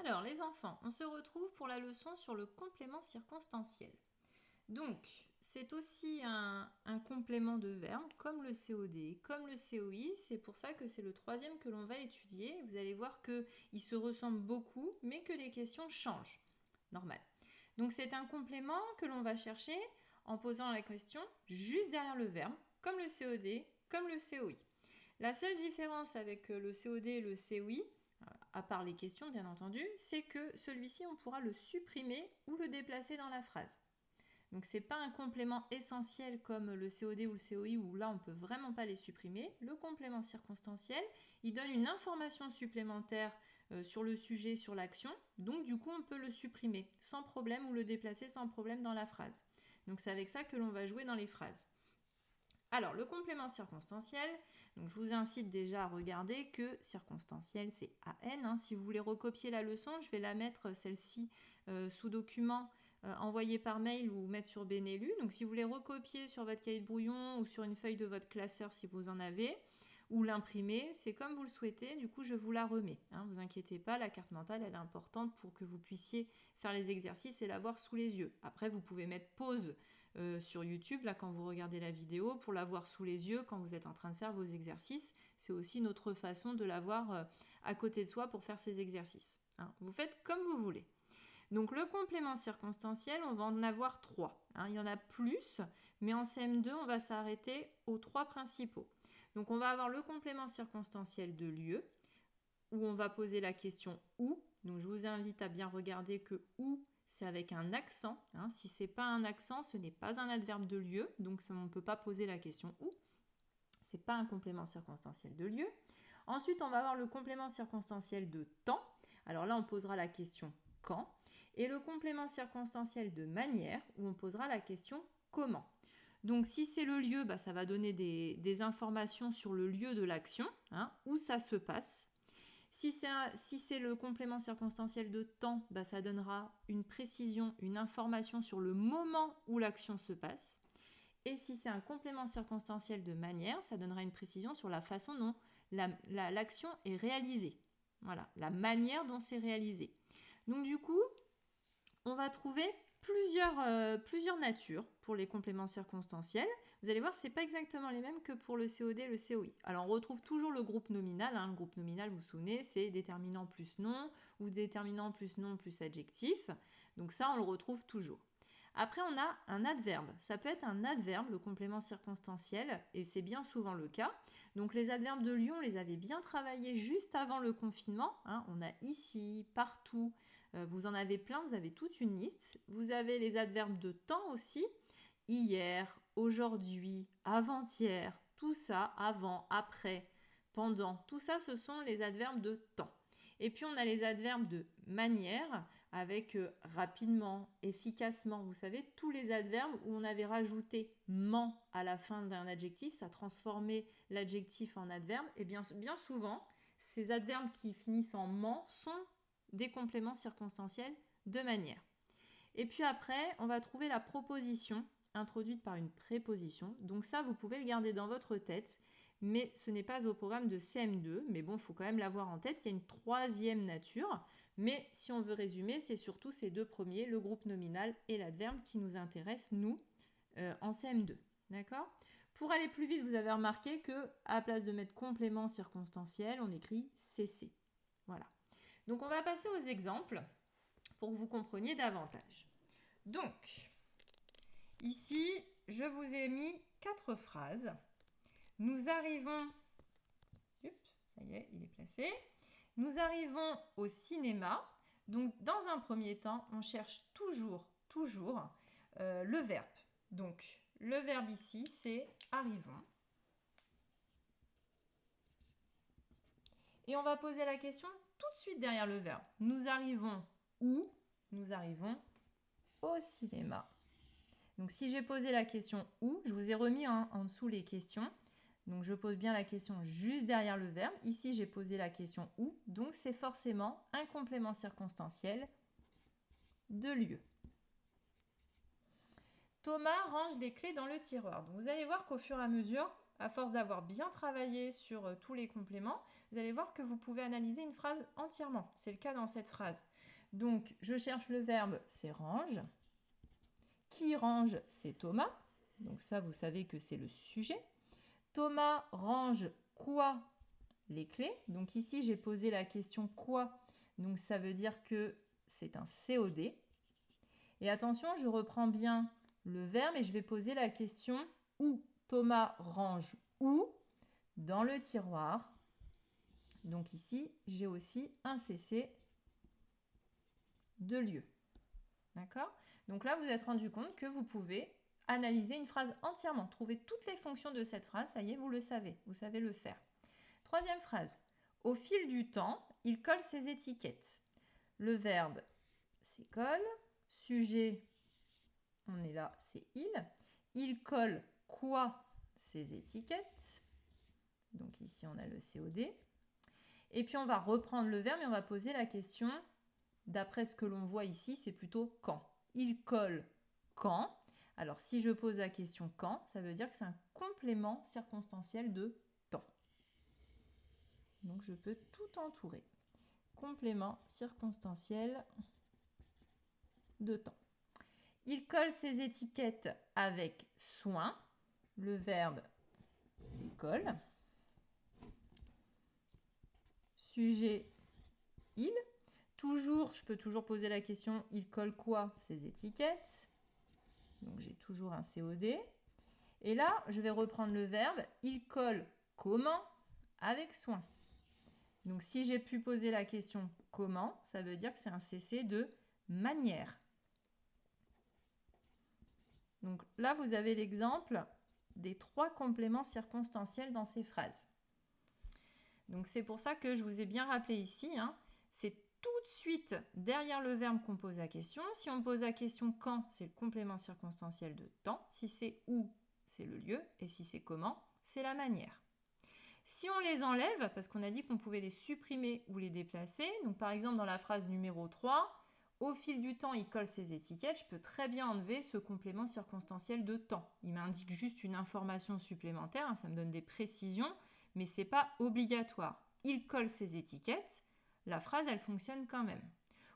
Alors, les enfants, on se retrouve pour la leçon sur le complément circonstanciel. Donc, c'est aussi un complément de verbe, comme le COD, comme le COI. C'est pour ça que c'est le troisième que l'on va étudier. Vous allez voir qu'ils se ressemblent beaucoup, mais que les questions changent. Normal. Donc, c'est un complément que l'on va chercher en posant la question juste derrière le verbe, comme le COD, comme le COI. La seule différence avec le COD et le COI, à part les questions bien entendu, c'est que celui-ci on pourra le supprimer ou le déplacer dans la phrase. Donc c'est pas un complément essentiel comme le COD ou le COI où là on peut vraiment pas les supprimer. Le complément circonstanciel, il donne une information supplémentaire sur le sujet, sur l'action. Donc du coup on peut le supprimer sans problème ou le déplacer sans problème dans la phrase. Donc c'est avec ça que l'on va jouer dans les phrases. Alors, le complément circonstanciel, donc je vous incite déjà à regarder que circonstanciel, c'est AN. Hein. Si vous voulez recopier la leçon, je vais la mettre, celle-ci, sous document envoyé par mail ou mettre sur Benelu. Donc, si vous voulez recopier sur votre cahier de brouillon ou sur une feuille de votre classeur si vous en avez, ou l'imprimer, c'est comme vous le souhaitez. Du coup, je vous la remets. Hein, vous inquiétez pas, la carte mentale, elle est importante pour que vous puissiez faire les exercices et la voir sous les yeux. Après, vous pouvez mettre pause sur YouTube, là, quand vous regardez la vidéo, pour l'avoir sous les yeux quand vous êtes en train de faire vos exercices. C'est aussi une autre façon de l'avoir à côté de soi pour faire ces exercices. Hein. Vous faites comme vous voulez. Donc le complément circonstanciel, on va en avoir 3. Hein. Il y en a plus, mais en CM2, on va s'arrêter aux 3 principaux. Donc on va avoir le complément circonstanciel de lieu, où on va poser la question où. Donc je vous invite à bien regarder que où, c'est avec un accent. Hein. Si ce n'est pas un accent, ce n'est pas un adverbe de lieu, donc on ne peut pas poser la question où. Ce n'est pas un complément circonstanciel de lieu. Ensuite, on va avoir le complément circonstanciel de temps. Alors là, on posera la question quand. Et le complément circonstanciel de manière, où on posera la question comment. Donc si c'est le lieu, bah, ça va donner des informations sur le lieu de l'action, hein, où ça se passe. Si c'est le complément circonstanciel de temps, bah, ça donnera une précision, une information sur le moment où l'action se passe. Et si c'est un complément circonstanciel de manière, ça donnera une précision sur la façon dont l'action est réalisée. Voilà, la manière dont c'est réalisé. Donc du coup, on va trouver plusieurs natures pour les compléments circonstanciels. Vous allez voir, ce n'est pas exactement les mêmes que pour le COD et le COI. Alors, on retrouve toujours le groupe nominal. Hein. Le groupe nominal, vous vous souvenez, c'est déterminant plus nom ou déterminant plus nom plus adjectif. Donc ça, on le retrouve toujours. Après, on a un adverbe. Ça peut être un adverbe, le complément circonstanciel, et c'est bien souvent le cas. Donc les adverbes de Lyon, on les avait bien travaillés juste avant le confinement. Hein. On a ici, partout. Vous en avez plein, vous avez toute une liste. Vous avez les adverbes de temps aussi. Hier, aujourd'hui, avant-hier, tout ça, avant, après, pendant. Tout ça, ce sont les adverbes de temps. Et puis on a les adverbes de manière avec rapidement, efficacement. Vous savez, tous les adverbes où on avait rajouté ment à la fin d'un adjectif, ça transformait l'adjectif en adverbe. Et bien souvent, ces adverbes qui finissent en ment sont des compléments circonstanciels de manière. Et puis après, on va trouver la proposition introduite par une préposition. Donc ça, vous pouvez le garder dans votre tête, mais ce n'est pas au programme de CM2. Mais bon, il faut quand même l'avoir en tête qu'il y a une troisième nature. Mais si on veut résumer, c'est surtout ces deux premiers, le groupe nominal et l'adverbe, qui nous intéressent, nous, en CM2. D'accord ? Pour aller plus vite, vous avez remarqué que à la place de mettre complément circonstanciel, on écrit CC. Voilà. Donc on va passer aux exemples pour que vous compreniez davantage. Donc, ici, je vous ai mis 4 phrases. Nous arrivons... Ça y est, il est placé. Nous arrivons au cinéma. Donc, dans un premier temps, on cherche toujours le verbe. Donc, le verbe ici, c'est arrivons. Et on va poser la question tout de suite derrière le verbe. Nous arrivons où? Nous arrivons au cinéma. Donc si j'ai posé la question où, je vous ai remis en dessous les questions. Donc je pose bien la question juste derrière le verbe. Ici j'ai posé la question où, donc c'est forcément un complément circonstanciel de lieu. Thomas range les clés dans le tiroir. Donc vous allez voir qu'au fur et à mesure, à force d'avoir bien travaillé sur tous les compléments, vous allez voir que vous pouvez analyser une phrase entièrement. C'est le cas dans cette phrase. Donc, je cherche le verbe, c'est range. Qui range, c'est Thomas. Donc ça, vous savez que c'est le sujet. Thomas range quoi? Les clés. Donc ici, j'ai posé la question quoi? Donc ça veut dire que c'est un COD. Et attention, je reprends bien le verbe et je vais poser la question où. Thomas range où? Dans le tiroir. Donc ici, j'ai aussi un CC de lieu. D'accord? Donc là, vous êtes rendu compte que vous pouvez analyser une phrase entièrement, trouver toutes les fonctions de cette phrase, ça y est, vous le savez le faire. Troisième phrase. Au fil du temps, il colle ses étiquettes. Le verbe, c'est colle. Sujet, on est là, c'est il. Il colle quoi? Ses étiquettes. Donc ici, on a le COD. Et puis, on va reprendre le verbe et on va poser la question. D'après ce que l'on voit ici, c'est plutôt quand. Il colle quand. Alors, si je pose la question quand, ça veut dire que c'est un complément circonstanciel de temps. Donc, je peux tout entourer. Complément circonstanciel de temps. Il colle ses étiquettes avec soin. Le verbe, c'est colle. Sujet, il. Toujours, je peux toujours poser la question, il colle quoi? Ses étiquettes. Donc, j'ai toujours un COD. Et là, je vais reprendre le verbe, il colle comment? Avec soin. Donc, si j'ai pu poser la question comment, ça veut dire que c'est un CC de manière. Donc là, vous avez l'exemple des 3 compléments circonstanciels dans ces phrases. Donc c'est pour ça que je vous ai bien rappelé ici, c'est tout de suite derrière le verbe qu'on pose la question. Si on pose la question quand, c'est le complément circonstanciel de temps. Si c'est où, c'est le lieu. Et si c'est comment, c'est la manière. Si on les enlève, parce qu'on a dit qu'on pouvait les supprimer ou les déplacer, donc par exemple dans la phrase numéro 3, au fil du temps, il colle ses étiquettes, je peux très bien enlever ce complément circonstanciel de temps. Il m'indique juste une information supplémentaire, ça me donne des précisions, mais ce n'est pas obligatoire. Il colle ses étiquettes, la phrase, elle fonctionne quand même.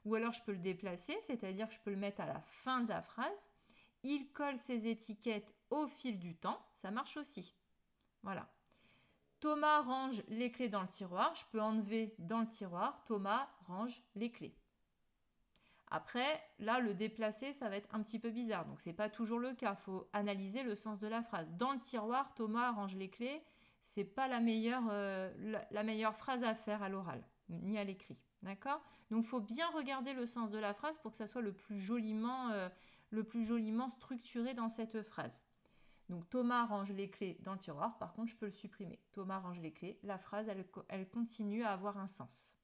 Ou alors je peux le déplacer, c'est-à-dire que je peux le mettre à la fin de la phrase. Il colle ses étiquettes au fil du temps, ça marche aussi. Voilà. Thomas range les clés dans le tiroir. Je peux enlever dans le tiroir. Thomas range les clés. Après, là, le déplacer, ça va être un petit peu bizarre. Donc, ce n'est pas toujours le cas. Il faut analyser le sens de la phrase. Dans le tiroir, Thomas range les clés. Ce n'est pas la meilleure phrase à faire à l'oral, ni à l'écrit. D'accord? Donc, il faut bien regarder le sens de la phrase pour que ça soit le plus joliment structuré dans cette phrase. Donc Thomas range les clés dans le tiroir, par contre je peux le supprimer. Thomas range les clés, la phrase elle continue à avoir un sens.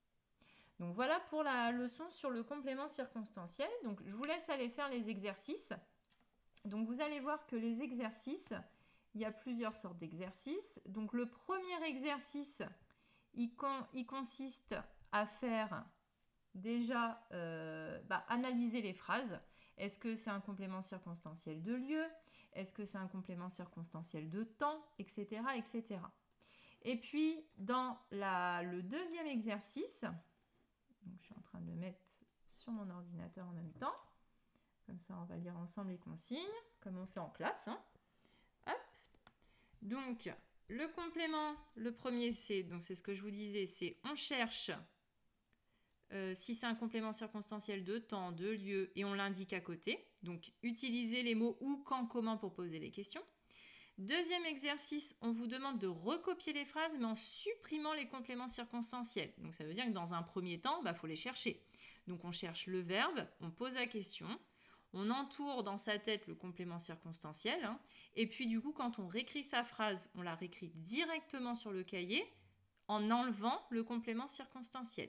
Donc voilà pour la leçon sur le complément circonstanciel. Donc je vous laisse aller faire les exercices. Donc vous allez voir que les exercices, il y a plusieurs sortes d'exercices. Donc le premier exercice, il consiste à faire déjà analyser les phrases. Est-ce que c'est un complément circonstanciel de lieu? Est-ce que c'est un complément circonstanciel de temps, etc., etc. Et puis, dans le deuxième exercice, donc je suis en train de le mettre sur mon ordinateur en même temps, comme ça on va lire ensemble les consignes, comme on fait en classe. Hop. Donc, le complément, le premier, c'est ce que je vous disais, c'est on cherche si c'est un complément circonstanciel de temps, de lieu, et on l'indique à côté. Donc, utilisez les mots où, quand, comment pour poser les questions. Deuxième exercice, on vous demande de recopier les phrases, mais en supprimant les compléments circonstanciels. Donc, ça veut dire que dans un premier temps, faut les chercher. Donc, on cherche le verbe, on pose la question, on entoure dans sa tête le complément circonstanciel, et puis du coup, quand on réécrit sa phrase, on la réécrit directement sur le cahier en enlevant le complément circonstanciel.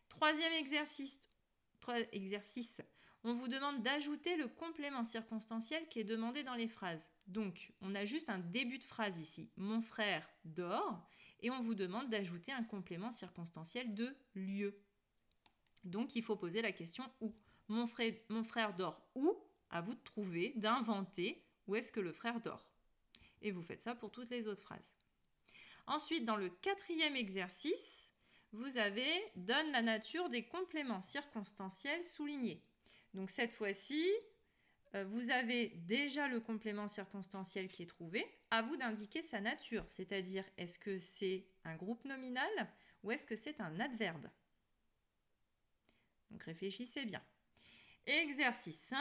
Troisième exercice, on vous demande d'ajouter le complément circonstanciel qui est demandé dans les phrases. Donc, on a juste un début de phrase ici. Mon frère dort. Et on vous demande d'ajouter un complément circonstanciel de lieu. Donc, il faut poser la question où. Mon frère dort où? À vous de trouver, d'inventer où est-ce que le frère dort. Et vous faites ça pour toutes les autres phrases. Ensuite, dans le 4e exercice, vous avez « donne la nature des compléments circonstanciels soulignés ». Donc cette fois-ci, vous avez déjà le complément circonstanciel qui est trouvé. À vous d'indiquer sa nature, c'est-à-dire est-ce que c'est un groupe nominal ou est-ce que c'est un adverbe? Donc réfléchissez bien. Exercice 5,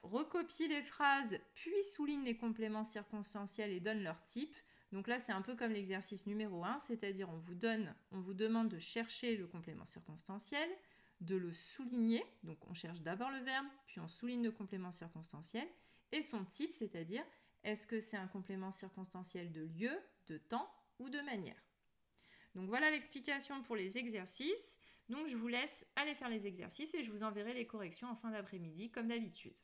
recopie les phrases puis souligne les compléments circonstanciels et donne leur type. Donc là, c'est un peu comme l'exercice numéro 1, c'est-à-dire on vous demande de chercher le complément circonstanciel, de le souligner. Donc on cherche d'abord le verbe, puis on souligne le complément circonstanciel et son type, c'est-à-dire est-ce que c'est un complément circonstanciel de lieu, de temps ou de manière. Donc voilà l'explication pour les exercices. Donc je vous laisse aller faire les exercices et je vous enverrai les corrections en fin d'après-midi comme d'habitude.